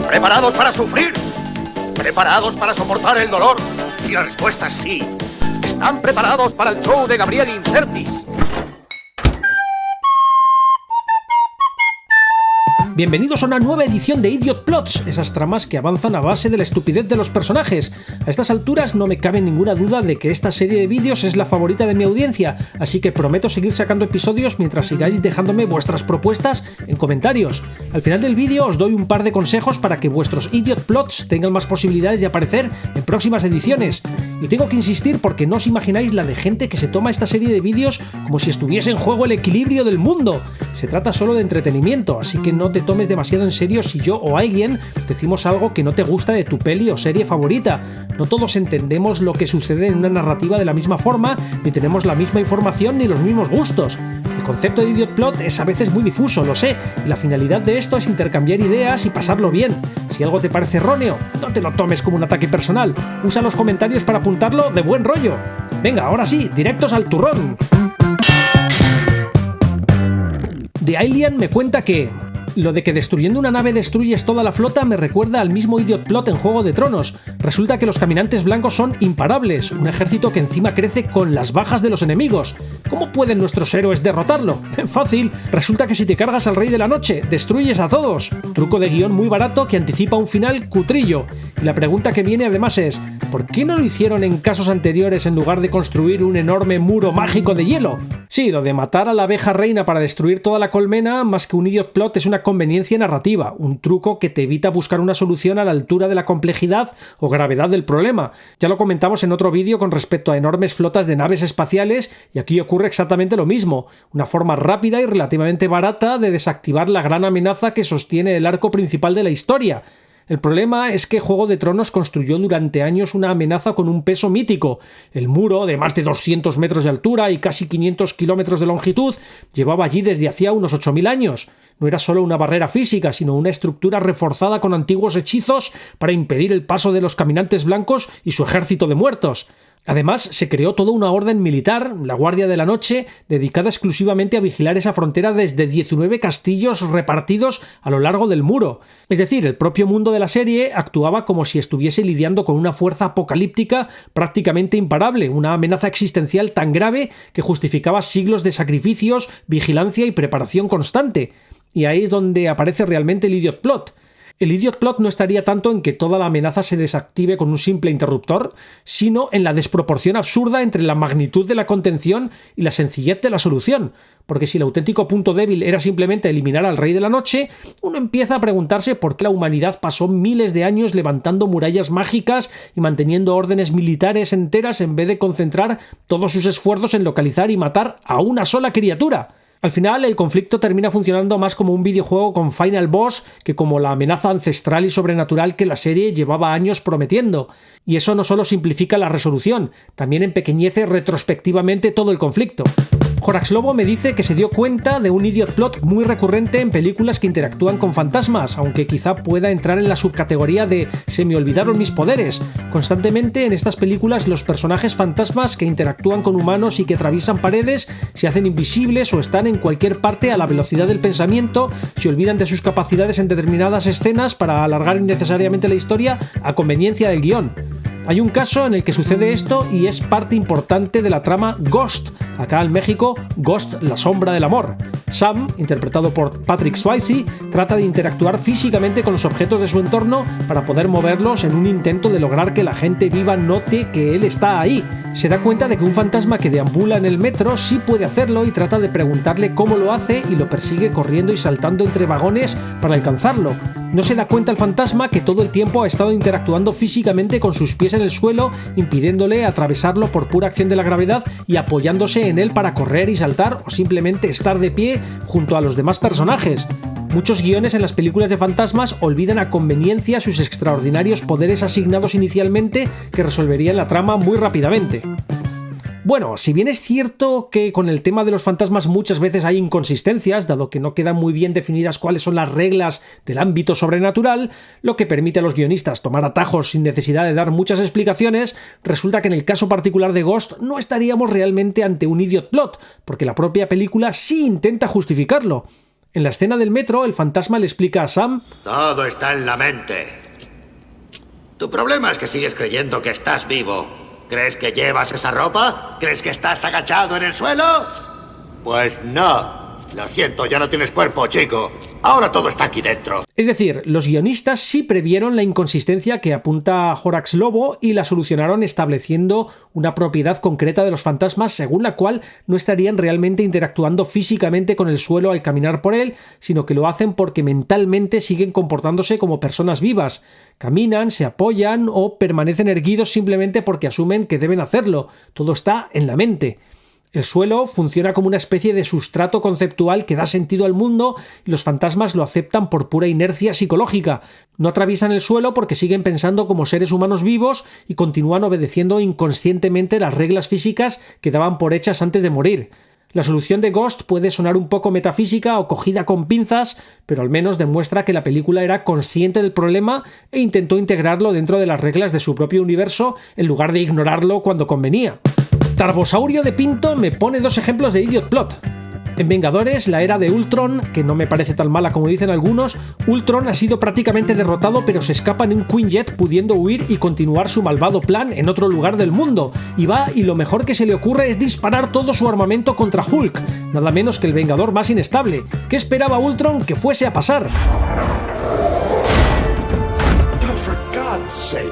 ¿Preparados para sufrir? ¿Preparados para soportar el dolor? Si la respuesta es sí, ¿están preparados para el show de Gabriel Incertis? Bienvenidos a una nueva edición de Idiot Plots, esas tramas que avanzan a base de la estupidez de los personajes. A estas alturas no me cabe ninguna duda de que esta serie de vídeos es la favorita de mi audiencia, así que prometo seguir sacando episodios mientras sigáis dejándome vuestras propuestas en comentarios. Al final del vídeo os doy un par de consejos para que vuestros Idiot Plots tengan más posibilidades de aparecer en próximas ediciones. Y tengo que insistir porque no os imagináis la de gente que se toma esta serie de vídeos como si estuviese en juego el equilibrio del mundo. Se trata solo de entretenimiento, así que no te tomes demasiado en serio si yo o alguien decimos algo que no te gusta de tu peli o serie favorita. No todos entendemos lo que sucede en una narrativa de la misma forma, ni tenemos la misma información ni los mismos gustos. El concepto de Idiot Plot es a veces muy difuso, lo sé, y la finalidad de esto es intercambiar ideas y pasarlo bien. Si algo te parece erróneo, no te lo tomes como un ataque personal, usa los comentarios para apuntarlo de buen rollo. Venga, ahora sí, directos al turrón. The Alien me cuenta que lo de que destruyendo una nave destruyes toda la flota me recuerda al mismo Idiot Plot en Juego de Tronos. Resulta que los caminantes blancos son imparables, un ejército que encima crece con las bajas de los enemigos. ¿Cómo pueden nuestros héroes derrotarlo? Fácil, resulta que si te cargas al Rey de la Noche, destruyes a todos. Truco de guión muy barato que anticipa un final cutrillo. Y la pregunta que viene además es, ¿por qué no lo hicieron en casos anteriores en lugar de construir un enorme muro mágico de hielo? Sí, lo de matar a la abeja reina para destruir toda la colmena, más que un Idiot Plot, es una conveniencia narrativa, un truco que te evita buscar una solución a la altura de la complejidad o gravedad del problema. Ya lo comentamos en otro vídeo con respecto a enormes flotas de naves espaciales y aquí ocurre exactamente lo mismo, una forma rápida y relativamente barata de desactivar la gran amenaza que sostiene el arco principal de la historia. El problema es que Juego de Tronos construyó durante años una amenaza con un peso mítico. El muro, de más de 200 metros de altura y casi 500 kilómetros de longitud, llevaba allí desde hacía unos 8.000 años. No era solo una barrera física, sino una estructura reforzada con antiguos hechizos para impedir el paso de los caminantes blancos y su ejército de muertos. Además, se creó toda una orden militar, la Guardia de la Noche, dedicada exclusivamente a vigilar esa frontera desde 19 castillos repartidos a lo largo del muro. Es decir, el propio mundo de la serie actuaba como si estuviese lidiando con una fuerza apocalíptica prácticamente imparable, una amenaza existencial tan grave que justificaba siglos de sacrificios, vigilancia y preparación constante. Y ahí es donde aparece realmente el Idiot Plot. El Idiot Plot no estaría tanto en que toda la amenaza se desactive con un simple interruptor, sino en la desproporción absurda entre la magnitud de la contención y la sencillez de la solución. Porque si el auténtico punto débil era simplemente eliminar al Rey de la Noche, uno empieza a preguntarse por qué la humanidad pasó miles de años levantando murallas mágicas y manteniendo órdenes militares enteras en vez de concentrar todos sus esfuerzos en localizar y matar a una sola criatura. Al final, el conflicto termina funcionando más como un videojuego con Final Boss que como la amenaza ancestral y sobrenatural que la serie llevaba años prometiendo. Y eso no solo simplifica la resolución, también empequeñece retrospectivamente todo el conflicto. Horax Lobo me dice que se dio cuenta de un Idiot Plot muy recurrente en películas que interactúan con fantasmas, aunque quizá pueda entrar en la subcategoría de «se me olvidaron mis poderes». Constantemente en estas películas los personajes fantasmas que interactúan con humanos y que atraviesan paredes se hacen invisibles o están en cualquier parte a la velocidad del pensamiento, se olvidan de sus capacidades en determinadas escenas para alargar innecesariamente la historia a conveniencia del guión. Hay un caso en el que sucede esto y es parte importante de la trama Ghost, acá en México Ghost, la sombra del amor. Sam, interpretado por Patrick Swayze, trata de interactuar físicamente con los objetos de su entorno para poder moverlos en un intento de lograr que la gente viva note que él está ahí. Se da cuenta de que un fantasma que deambula en el metro sí puede hacerlo y trata de preguntarle cómo lo hace y lo persigue corriendo y saltando entre vagones para alcanzarlo. No se da cuenta el fantasma que todo el tiempo ha estado interactuando físicamente con sus pies en el suelo, impidiéndole atravesarlo por pura acción de la gravedad y apoyándose en él para correr y saltar o simplemente estar de pie junto a los demás personajes. Muchos guiones en las películas de fantasmas olvidan a conveniencia sus extraordinarios poderes asignados inicialmente que resolverían la trama muy rápidamente. Bueno, si bien es cierto que con el tema de los fantasmas muchas veces hay inconsistencias, dado que no quedan muy bien definidas cuáles son las reglas del ámbito sobrenatural, lo que permite a los guionistas tomar atajos sin necesidad de dar muchas explicaciones, resulta que en el caso particular de Ghost no estaríamos realmente ante un idiot plot, porque la propia película sí intenta justificarlo. En la escena del metro, el fantasma le explica a Sam: todo está en la mente. Tu problema es que sigues creyendo que estás vivo. ¿Crees que llevas esa ropa? ¿Crees que estás agachado en el suelo? Pues no. Lo siento, ya no tienes cuerpo, chico. Ahora todo está aquí dentro. Es decir, los guionistas sí previeron la inconsistencia que apunta Horax Lobo y la solucionaron estableciendo una propiedad concreta de los fantasmas según la cual no estarían realmente interactuando físicamente con el suelo al caminar por él, sino que lo hacen porque mentalmente siguen comportándose como personas vivas. Caminan, se apoyan o permanecen erguidos simplemente porque asumen que deben hacerlo. Todo está en la mente. El suelo funciona como una especie de sustrato conceptual que da sentido al mundo y los fantasmas lo aceptan por pura inercia psicológica. No atraviesan el suelo porque siguen pensando como seres humanos vivos y continúan obedeciendo inconscientemente las reglas físicas que daban por hechas antes de morir. La solución de Ghost puede sonar un poco metafísica o cogida con pinzas, pero al menos demuestra que la película era consciente del problema e intentó integrarlo dentro de las reglas de su propio universo en lugar de ignorarlo cuando convenía. Tarbosaurio de Pinto me pone 2 ejemplos de idiot plot. En Vengadores, la era de Ultron, que no me parece tan mala como dicen algunos, Ultron ha sido prácticamente derrotado pero se escapa en un Quinjet pudiendo huir y continuar su malvado plan en otro lugar del mundo. Y va y lo mejor que se le ocurre es disparar todo su armamento contra Hulk, nada menos que el Vengador más inestable. ¿Qué esperaba Ultron que fuese a pasar? For God's sake.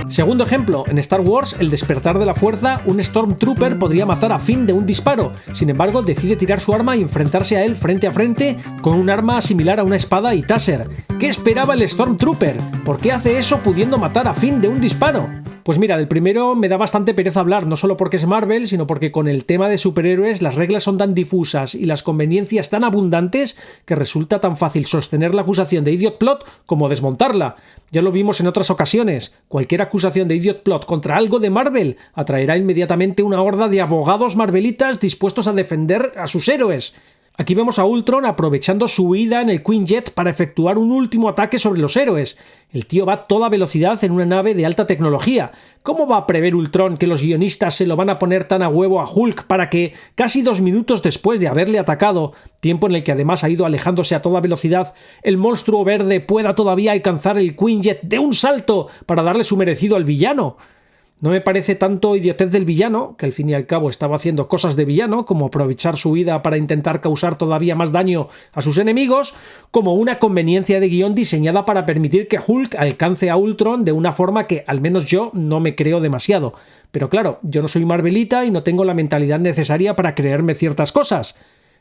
Segundo ejemplo, en Star Wars, El despertar de la fuerza, un Stormtrooper podría matar a Finn de un disparo. Sin embargo, decide tirar su arma y enfrentarse a él frente a frente con un arma similar a una espada y taser. ¿Qué esperaba el Stormtrooper? ¿Por qué hace eso pudiendo matar a Finn de un disparo? Pues mira, del primero me da bastante pereza hablar, no solo porque es Marvel, sino porque con el tema de superhéroes las reglas son tan difusas y las conveniencias tan abundantes que resulta tan fácil sostener la acusación de idiot plot como desmontarla. Ya lo vimos en otras ocasiones. Cualquier acusación de idiot plot contra algo de Marvel atraerá inmediatamente una horda de abogados marvelitas dispuestos a defender a sus héroes. Aquí vemos a Ultron aprovechando su huida en el Quinjet para efectuar un último ataque sobre los héroes. El tío va a toda velocidad en una nave de alta tecnología. ¿Cómo va a prever Ultron que los guionistas se lo van a poner tan a huevo a Hulk para que, casi 2 minutos después de haberle atacado, tiempo en el que además ha ido alejándose a toda velocidad, el monstruo verde pueda todavía alcanzar el Quinjet de un salto para darle su merecido al villano? No me parece tanto idiotez del villano, que al fin y al cabo estaba haciendo cosas de villano, como aprovechar su huida para intentar causar todavía más daño a sus enemigos, como una conveniencia de guión diseñada para permitir que Hulk alcance a Ultron de una forma que al menos yo no me creo demasiado. Pero claro, yo no soy Marvelita y no tengo la mentalidad necesaria para creerme ciertas cosas.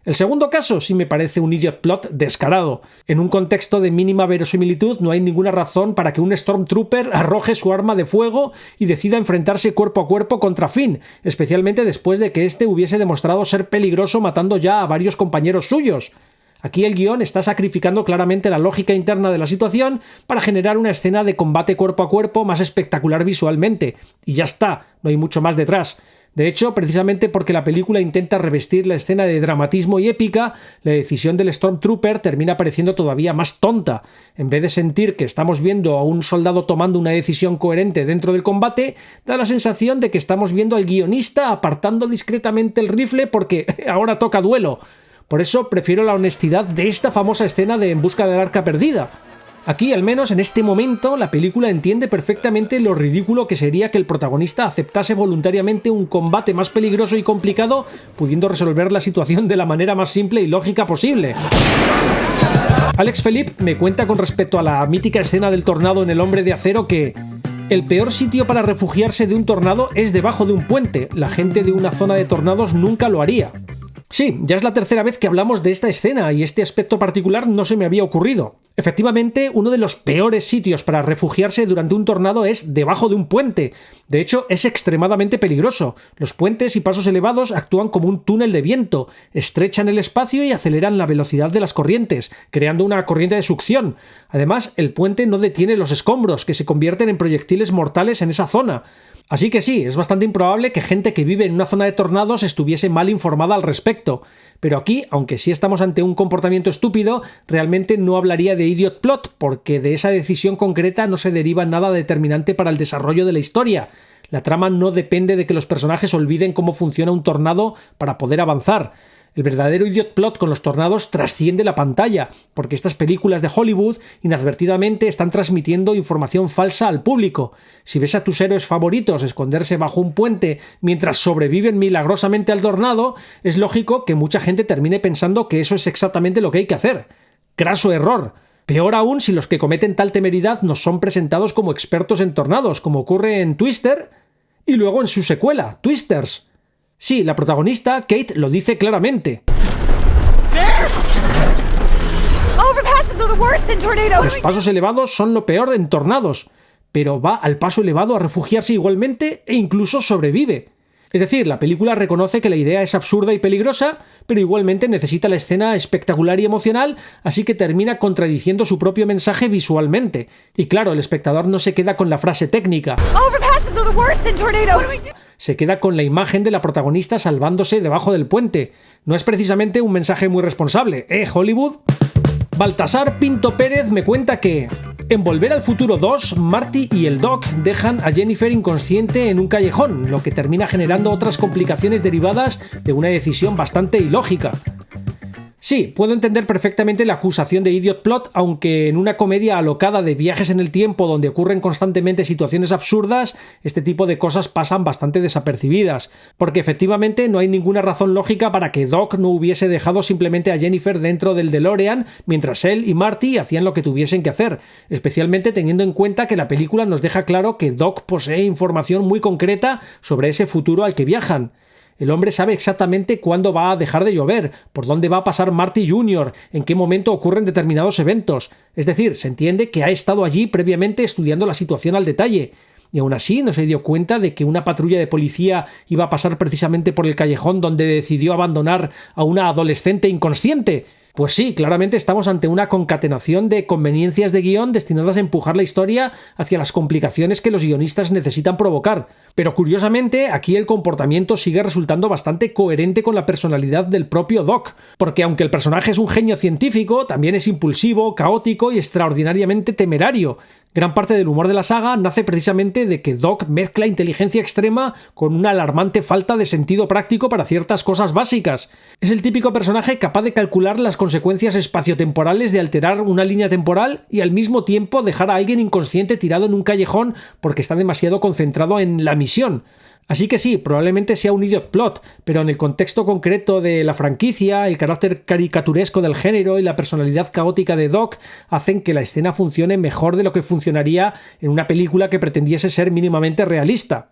El segundo caso sí me parece un idiot plot descarado. En un contexto de mínima verosimilitud no hay ninguna razón para que un Stormtrooper arroje su arma de fuego y decida enfrentarse cuerpo a cuerpo contra Finn, especialmente después de que éste hubiese demostrado ser peligroso matando ya a varios compañeros suyos. Aquí el guión está sacrificando claramente la lógica interna de la situación para generar una escena de combate cuerpo a cuerpo más espectacular visualmente. Y ya está, no hay mucho más detrás. De hecho, precisamente porque la película intenta revestir la escena de dramatismo y épica, la decisión del Stormtrooper termina pareciendo todavía más tonta. En vez de sentir que estamos viendo a un soldado tomando una decisión coherente dentro del combate, da la sensación de que estamos viendo al guionista apartando discretamente el rifle porque ahora toca duelo. Por eso prefiero la honestidad de esta famosa escena de En busca del arca perdida. Aquí, al menos en este momento, la película entiende perfectamente lo ridículo que sería que el protagonista aceptase voluntariamente un combate más peligroso y complicado, pudiendo resolver la situación de la manera más simple y lógica posible. Alex Felipe me cuenta con respecto a la mítica escena del tornado en El Hombre de Acero que el peor sitio para refugiarse de un tornado es debajo de un puente. La gente de una zona de tornados nunca lo haría. Sí, ya es la tercera vez que hablamos de esta escena y este aspecto particular no se me había ocurrido. Efectivamente, uno de los peores sitios para refugiarse durante un tornado es debajo de un puente. De hecho, es extremadamente peligroso. Los puentes y pasos elevados actúan como un túnel de viento, estrechan el espacio y aceleran la velocidad de las corrientes, creando una corriente de succión. Además, el puente no detiene los escombros, que se convierten en proyectiles mortales en esa zona. Así que sí, es bastante improbable que gente que vive en una zona de tornados estuviese mal informada al respecto. Pero aquí, aunque sí estamos ante un comportamiento estúpido, realmente no hablaría de idiot plot, porque de esa decisión concreta no se deriva nada determinante para el desarrollo de la historia. La trama no depende de que los personajes olviden cómo funciona un tornado para poder avanzar. El verdadero idiot plot con los tornados trasciende la pantalla, porque estas películas de Hollywood inadvertidamente están transmitiendo información falsa al público. Si ves a tus héroes favoritos esconderse bajo un puente mientras sobreviven milagrosamente al tornado, es lógico que mucha gente termine pensando que eso es exactamente lo que hay que hacer. Craso error. Peor aún si los que cometen tal temeridad nos son presentados como expertos en tornados, como ocurre en Twister y luego en su secuela, Twisters. Sí, la protagonista, Kate, lo dice claramente. Los pasos elevados son lo peor en tornados, pero va al paso elevado a refugiarse igualmente e incluso sobrevive. Es decir, la película reconoce que la idea es absurda y peligrosa, pero igualmente necesita la escena espectacular y emocional, así que termina contradiciendo su propio mensaje visualmente. Y claro, el espectador no se queda con la frase técnica. Se queda con la imagen de la protagonista salvándose debajo del puente. No es precisamente un mensaje muy responsable, ¿eh, Hollywood? Baltasar Pinto Pérez me cuenta que en Volver al Futuro 2, Marty y el Doc dejan a Jennifer inconsciente en un callejón, lo que termina generando otras complicaciones derivadas de una decisión bastante ilógica. Sí, puedo entender perfectamente la acusación de idiot plot, aunque en una comedia alocada de viajes en el tiempo donde ocurren constantemente situaciones absurdas, este tipo de cosas pasan bastante desapercibidas, porque efectivamente no hay ninguna razón lógica para que Doc no hubiese dejado simplemente a Jennifer dentro del DeLorean mientras él y Marty hacían lo que tuviesen que hacer, especialmente teniendo en cuenta que la película nos deja claro que Doc posee información muy concreta sobre ese futuro al que viajan. El hombre sabe exactamente cuándo va a dejar de llover, por dónde va a pasar Marty Jr., en qué momento ocurren determinados eventos. Es decir, se entiende que ha estado allí previamente estudiando la situación al detalle. Y aún así no se dio cuenta de que una patrulla de policía iba a pasar precisamente por el callejón donde decidió abandonar a una adolescente inconsciente. Pues sí, claramente estamos ante una concatenación de conveniencias de guión destinadas a empujar la historia hacia las complicaciones que los guionistas necesitan provocar. Pero curiosamente, aquí el comportamiento sigue resultando bastante coherente con la personalidad del propio Doc, porque aunque el personaje es un genio científico, también es impulsivo, caótico y extraordinariamente temerario. Gran parte del humor de la saga nace precisamente de que Doc mezcla inteligencia extrema con una alarmante falta de sentido práctico para ciertas cosas básicas. Es el típico personaje capaz de calcular las consecuencias espaciotemporales de alterar una línea temporal y al mismo tiempo dejar a alguien inconsciente tirado en un callejón porque está demasiado concentrado en la misión. Así que sí, probablemente sea un idiot plot, pero en el contexto concreto de la franquicia, el carácter caricaturesco del género y la personalidad caótica de Doc hacen que la escena funcione mejor de lo que funcionaría en una película que pretendiese ser mínimamente realista.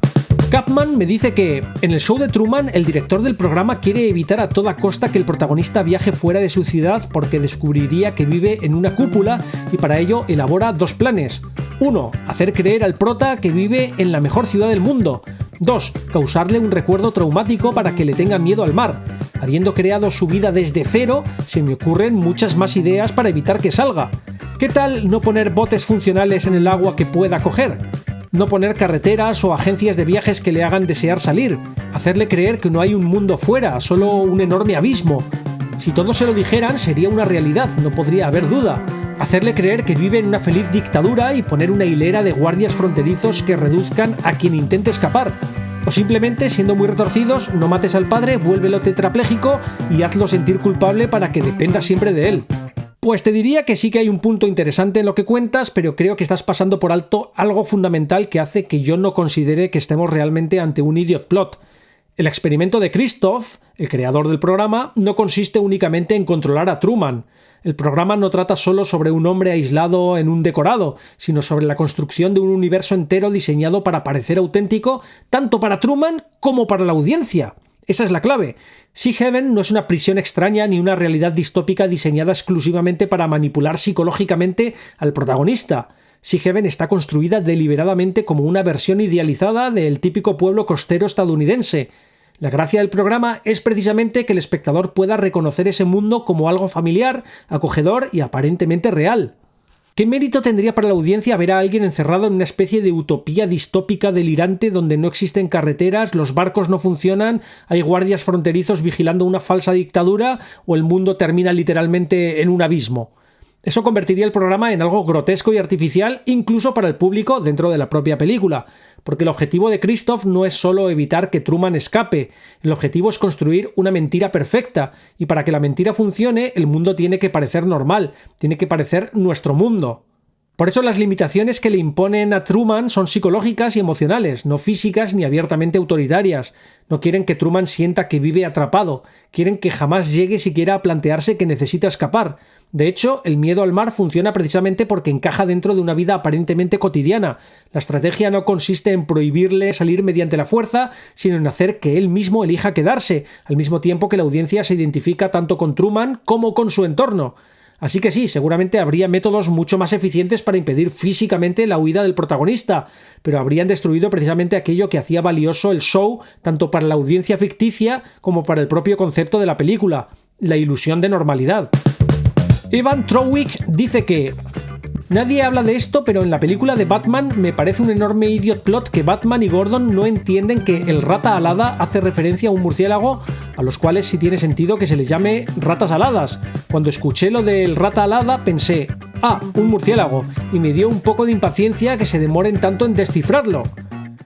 Capman me dice que en el show de Truman el director del programa quiere evitar a toda costa que el protagonista viaje fuera de su ciudad porque descubriría que vive en una cúpula y para ello elabora dos planes. 1. Hacer creer al prota que vive en la mejor ciudad del mundo. 2. Causarle un recuerdo traumático para que le tenga miedo al mar. Habiendo creado su vida desde cero, se me ocurren muchas más ideas para evitar que salga. ¿Qué tal no poner botes funcionales en el agua que pueda coger? No poner carreteras o agencias de viajes que le hagan desear salir. Hacerle creer que no hay un mundo fuera, solo un enorme abismo. Si todos se lo dijeran, sería una realidad, no podría haber duda. Hacerle creer que vive en una feliz dictadura y poner una hilera de guardias fronterizos que reduzcan a quien intente escapar. O simplemente, siendo muy retorcidos, no mates al padre, vuélvelo tetrapléjico y hazlo sentir culpable para que dependa siempre de él. Pues te diría que sí que hay un punto interesante en lo que cuentas, pero creo que estás pasando por alto algo fundamental que hace que yo no considere que estemos realmente ante un idiot plot. El experimento de Christof, el creador del programa, no consiste únicamente en controlar a Truman. El programa no trata solo sobre un hombre aislado en un decorado, sino sobre la construcción de un universo entero diseñado para parecer auténtico, tanto para Truman como para la audiencia. Esa es la clave. Sea Heaven no es una prisión extraña ni una realidad distópica diseñada exclusivamente para manipular psicológicamente al protagonista. Sea Heaven está construida deliberadamente como una versión idealizada del típico pueblo costero estadounidense. La gracia del programa es precisamente que el espectador pueda reconocer ese mundo como algo familiar, acogedor y aparentemente real. ¿Qué mérito tendría para la audiencia ver a alguien encerrado en una especie de utopía distópica delirante donde no existen carreteras, los barcos no funcionan, hay guardias fronterizos vigilando una falsa dictadura o el mundo termina literalmente en un abismo? Eso convertiría el programa en algo grotesco y artificial, incluso para el público dentro de la propia película, porque el objetivo de Christof no es solo evitar que Truman escape, el objetivo es construir una mentira perfecta, y para que la mentira funcione, el mundo tiene que parecer normal, tiene que parecer nuestro mundo. Por eso las limitaciones que le imponen a Truman son psicológicas y emocionales, no físicas ni abiertamente autoritarias. No quieren que Truman sienta que vive atrapado, quieren que jamás llegue siquiera a plantearse que necesita escapar. De hecho, el miedo al mar funciona precisamente porque encaja dentro de una vida aparentemente cotidiana. La estrategia no consiste en prohibirle salir mediante la fuerza, sino en hacer que él mismo elija quedarse, al mismo tiempo que la audiencia se identifica tanto con Truman como con su entorno. Así que sí, seguramente habría métodos mucho más eficientes para impedir físicamente la huida del protagonista, pero habrían destruido precisamente aquello que hacía valioso el show tanto para la audiencia ficticia como para el propio concepto de la película, la ilusión de normalidad. Evan Trowick dice que nadie habla de esto, pero en la película de Batman me parece un enorme idiot plot que Batman y Gordon no entienden que el rata alada hace referencia a un murciélago, a los cuales sí tiene sentido que se les llame ratas aladas. Cuando escuché lo del rata alada pensé, un murciélago, y me dio un poco de impaciencia que se demoren tanto en descifrarlo.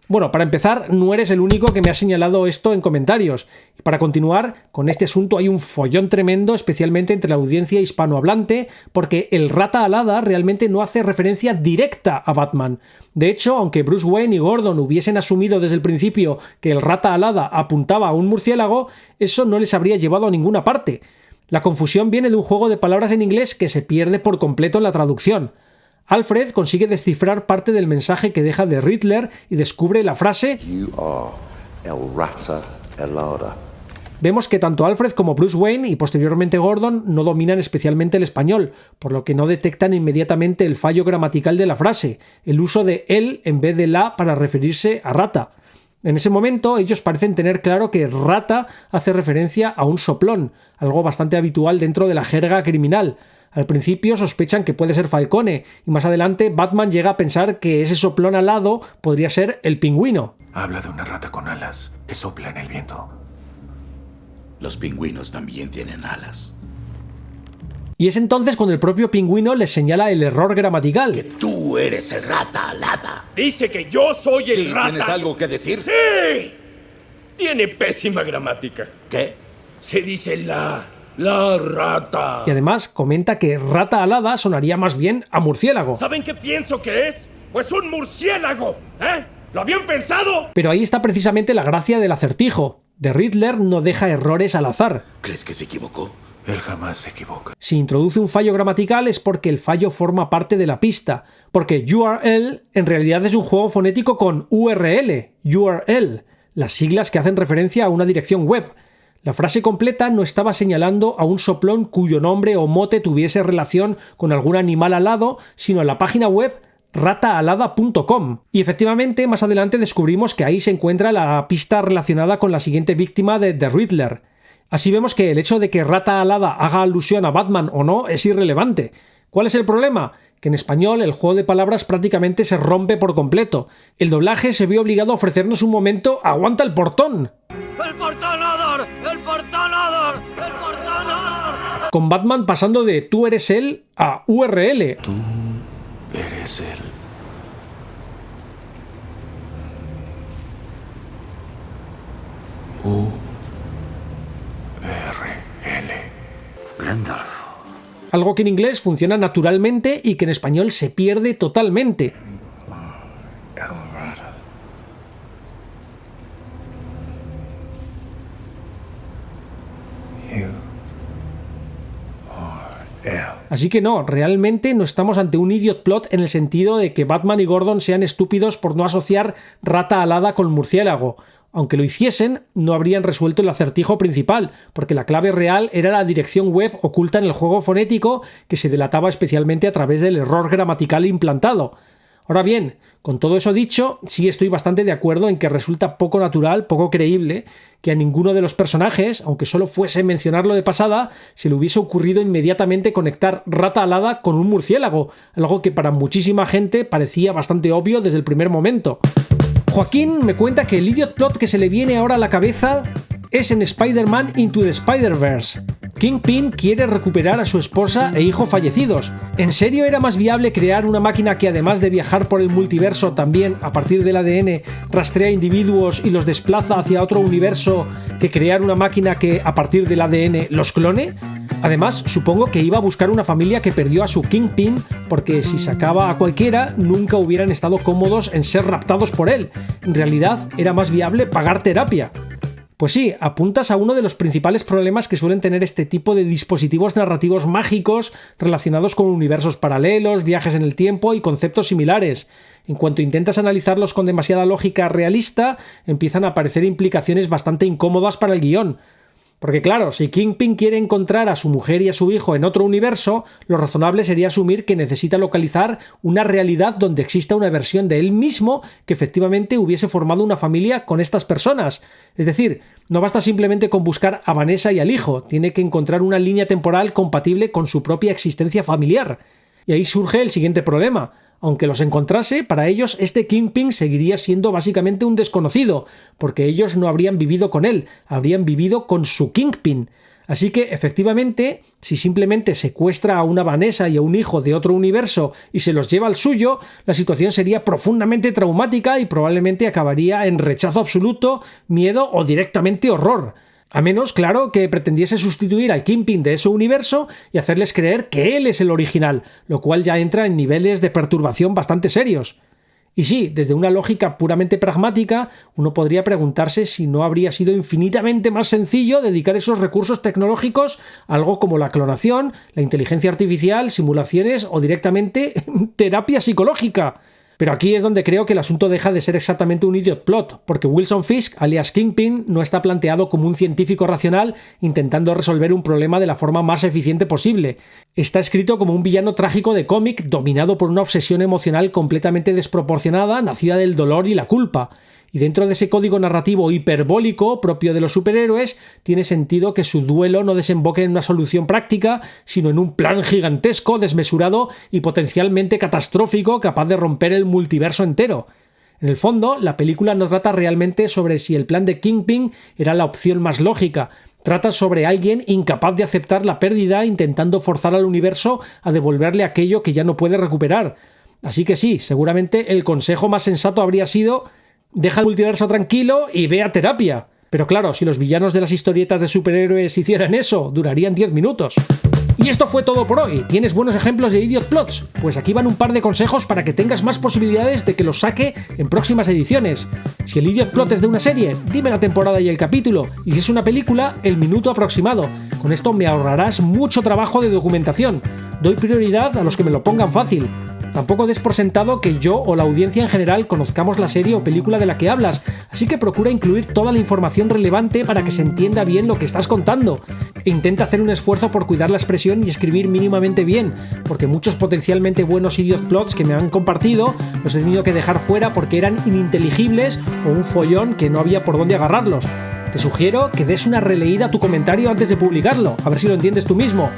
Bueno, para empezar, no eres el único que me ha señalado esto en comentarios. Y para continuar, con este asunto hay un follón tremendo, especialmente entre la audiencia hispanohablante, porque el rata alada realmente no hace referencia directa a Batman. De hecho, aunque Bruce Wayne y Gordon hubiesen asumido desde el principio que el rata alada apuntaba a un murciélago, eso no les habría llevado a ninguna parte. La confusión viene de un juego de palabras en inglés que se pierde por completo en la traducción. Alfred consigue descifrar parte del mensaje que deja de Riddler y descubre la frase You are el rata alada. Vemos que tanto Alfred como Bruce Wayne y posteriormente Gordon no dominan especialmente el español, por lo que no detectan inmediatamente el fallo gramatical de la frase, el uso de él en vez de la para referirse a rata. En ese momento ellos parecen tener claro que rata hace referencia a un soplón, algo bastante habitual dentro de la jerga criminal. Al principio sospechan que puede ser Falcone, y más adelante Batman llega a pensar que ese soplón alado podría ser el Pingüino. Habla de una rata con alas que sopla en el viento. Los pingüinos también tienen alas. Y es entonces cuando el propio Pingüino les señala el error gramatical. Que tú eres el rata alada. Dice que yo soy el Sí, rata. ¿tienes algo que decir? ¡Sí! Tiene pésima gramática. ¿Qué? Se dice la rata. Y además comenta que rata alada sonaría más bien a murciélago. ¿Saben qué pienso que es? Pues un murciélago, ¿eh? ¿Lo habían pensado? Pero ahí está precisamente la gracia del acertijo. The Riddler no deja errores al azar. ¿Crees que se equivocó? Él jamás se equivoca. Si introduce un fallo gramatical es porque el fallo forma parte de la pista, porque URL en realidad es un juego fonético con URL, las siglas que hacen referencia a una dirección web. La frase completa no estaba señalando a un soplón cuyo nombre o mote tuviese relación con algún animal alado, sino a la página web rataalada.com. Y efectivamente, más adelante descubrimos que ahí se encuentra la pista relacionada con la siguiente víctima de The Riddler. Así vemos que el hecho de que rata alada haga alusión a Batman o no es irrelevante. ¿Cuál es el problema? Que en español el juego de palabras prácticamente se rompe por completo. El doblaje se vio obligado a ofrecernos un momento «¡Aguanta el portón!». ¡El portonador! ¡El portonador! ¡El portonador! Con Batman pasando de «tú eres él» a URL. Tú eres él. URL. Randolph. Algo que en inglés funciona naturalmente y que en español se pierde totalmente. Así que no, realmente no estamos ante un idiot plot en el sentido de que Batman y Gordon sean estúpidos por no asociar rata alada con murciélago. Aunque lo hiciesen, no habrían resuelto el acertijo principal, porque la clave real era la dirección web oculta en el juego fonético que se delataba especialmente a través del error gramatical implantado. Ahora bien, con todo eso dicho, sí estoy bastante de acuerdo en que resulta poco natural, poco creíble, que a ninguno de los personajes, aunque solo fuese mencionarlo de pasada, se le hubiese ocurrido inmediatamente conectar rata alada con un murciélago, algo que para muchísima gente parecía bastante obvio desde el primer momento. Joaquín me cuenta que el idiot plot que se le viene ahora a la cabeza es en Spider-Man Into the Spider-Verse. Kingpin quiere recuperar a su esposa e hijo fallecidos. ¿En serio era más viable crear una máquina que, además de viajar por el multiverso, también, a partir del ADN, rastrea individuos y los desplaza hacia otro universo, que crear una máquina que, a partir del ADN, los clone? Además, supongo que iba a buscar una familia que perdió a su Kingpin, porque si sacaba a cualquiera, nunca hubieran estado cómodos en ser raptados por él. En realidad, era más viable pagar terapia. Pues sí, apuntas a uno de los principales problemas que suelen tener este tipo de dispositivos narrativos mágicos relacionados con universos paralelos, viajes en el tiempo y conceptos similares. En cuanto intentas analizarlos con demasiada lógica realista, empiezan a aparecer implicaciones bastante incómodas para el guión. Porque claro, si Kingpin quiere encontrar a su mujer y a su hijo en otro universo, lo razonable sería asumir que necesita localizar una realidad donde exista una versión de él mismo que efectivamente hubiese formado una familia con estas personas. Es decir, no basta simplemente con buscar a Vanessa y al hijo, tiene que encontrar una línea temporal compatible con su propia existencia familiar. Y ahí surge el siguiente problema. Aunque los encontrase, para ellos este Kingpin seguiría siendo básicamente un desconocido, porque ellos no habrían vivido con él, habrían vivido con su Kingpin. Así que, efectivamente, si simplemente secuestra a una Vanessa y a un hijo de otro universo y se los lleva al suyo, la situación sería profundamente traumática y probablemente acabaría en rechazo absoluto, miedo o directamente horror. A menos, claro, que pretendiese sustituir al Kingpin de ese universo y hacerles creer que él es el original, lo cual ya entra en niveles de perturbación bastante serios. Y sí, desde una lógica puramente pragmática, uno podría preguntarse si no habría sido infinitamente más sencillo dedicar esos recursos tecnológicos a algo como la clonación, la inteligencia artificial, simulaciones o directamente terapia psicológica. Pero aquí es donde creo que el asunto deja de ser exactamente un idiot plot, porque Wilson Fisk, alias Kingpin, no está planteado como un científico racional intentando resolver un problema de la forma más eficiente posible. Está escrito como un villano trágico de cómic dominado por una obsesión emocional completamente desproporcionada, nacida del dolor y la culpa. Y dentro de ese código narrativo hiperbólico propio de los superhéroes, tiene sentido que su duelo no desemboque en una solución práctica, sino en un plan gigantesco, desmesurado y potencialmente catastrófico capaz de romper el multiverso entero. En el fondo, la película no trata realmente sobre si el plan de Kingpin era la opción más lógica. Trata sobre alguien incapaz de aceptar la pérdida intentando forzar al universo a devolverle aquello que ya no puede recuperar. Así que sí, seguramente el consejo más sensato habría sido: deja el multiverso tranquilo y ve a terapia. Pero claro, si los villanos de las historietas de superhéroes hicieran eso, durarían 10 minutos. Y esto fue todo por hoy. ¿Tienes buenos ejemplos de idiot plots? Pues aquí van un par de consejos para que tengas más posibilidades de que los saque en próximas ediciones. Si el idiot plot es de una serie, dime la temporada y el capítulo. Y si es una película, el minuto aproximado. Con esto me ahorrarás mucho trabajo de documentación. Doy prioridad a los que me lo pongan fácil. Tampoco des por sentado que yo o la audiencia en general conozcamos la serie o película de la que hablas, así que procura incluir toda la información relevante para que se entienda bien lo que estás contando. E intenta hacer un esfuerzo por cuidar la expresión y escribir mínimamente bien, porque muchos potencialmente buenos idiot plots que me han compartido los he tenido que dejar fuera porque eran ininteligibles o un follón que no había por dónde agarrarlos. Te sugiero que des una releída a tu comentario antes de publicarlo, a ver si lo entiendes tú mismo.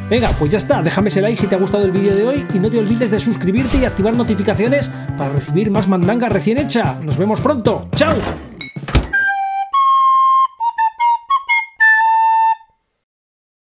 Venga, pues ya está, déjame ese like si te ha gustado el vídeo de hoy y no te olvides de suscribirte y activar notificaciones para recibir más mandanga recién hecha. Nos vemos pronto, ¡chao!